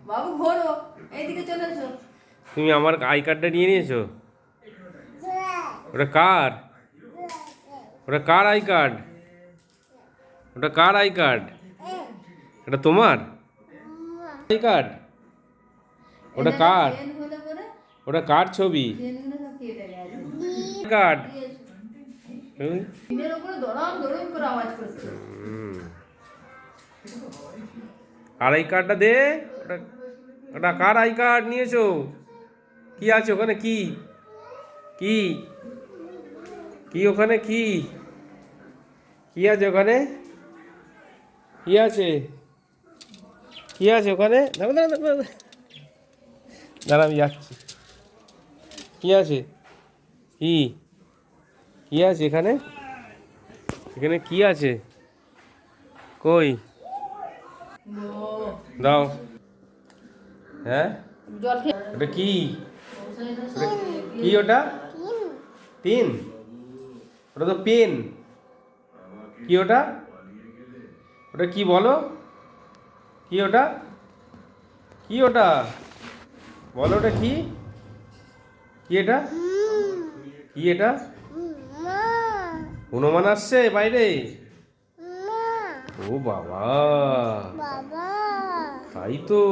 বাবু ঘোরো, এইদিকে চলে এসো। তুমি আমার আই কার্ডটা নিয়ে নিয়েছো? ওটা কার? ওটা কার আই কার্ড? ওটা কার আই কার্ড? এটা তোমার আই কার্ড? ওটা কার? ওটা কার ছবি? কার্ড আর আই কার্ডটা দে। ওটা কার আই কার্ড নিয়েছো? কি আছে ওখানে? কি কি কি ওখানে? কি কি আছে ওখানে? কি আছে? কি আছে ওখানে? দাঁড়া দাঁড়া দাঁড়া দাঁড়া, আমি যাচ্ছি। কি আছে? কি কি আছে এখানে? এখানে কি আছে? কই দাও। হ্যাঁ, ওটা কি? কি ওটা? পেন? ওটা তো পেন। কি ওটা? ওটা কি বলো? কি ওটা? কি ওটা বলো? ওটা কি? কি এটা? কি এটা? হনুমান আসছে বাইরে? ও বাবা, তাই তো।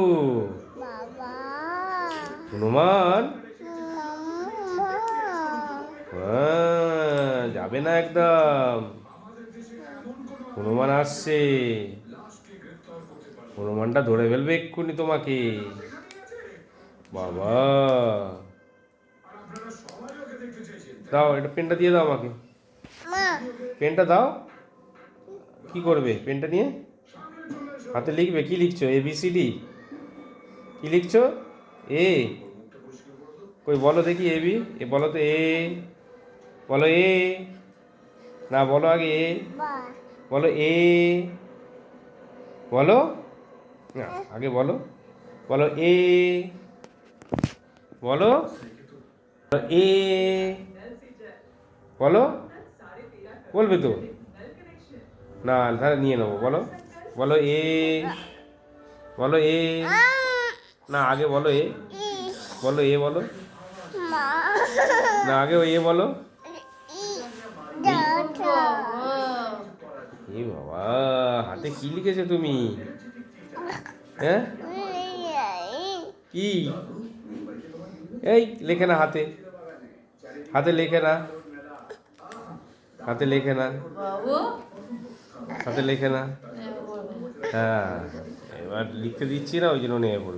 হনুমান হ্যাঁ, যাবে না একদম। হনুমান আসছে। হনুমানটা ধরে ফেলবে এক্ষুনি তোমাকে। বাবা, দাও এটা, পেনটা দিয়ে দাও আমাকে। পেনটা দাও। কি করবে পেনটা নিয়ে? হাতে লিখবে? কি লিখছো? ABCD? কি লিখছো? এ? কই বলো দেখি। এবি এ বলো তো। এ বলো। এ না, বলো আগে। এ বলো। এ বলো না, আগে বলো। বলো এ বলো। এ বলো। বলবে তো না, তাহলে নিয়ে নেবো। বলো বলো। এ বলো। এ না, আগে বলো। এ বলো। এ বলো না, আগে এ বলো। এ বাবা, হাতে কি লিখেছো তুমি? হ্যাঁ, কি? এই লেখে না হাতে। হাতে লেখে না। হাতে লেখে না। হাতে লেখে না। হ্যাঁ, এবার লিখতে দিচ্ছি না, ওই জন্য নিয়ে পড়বে।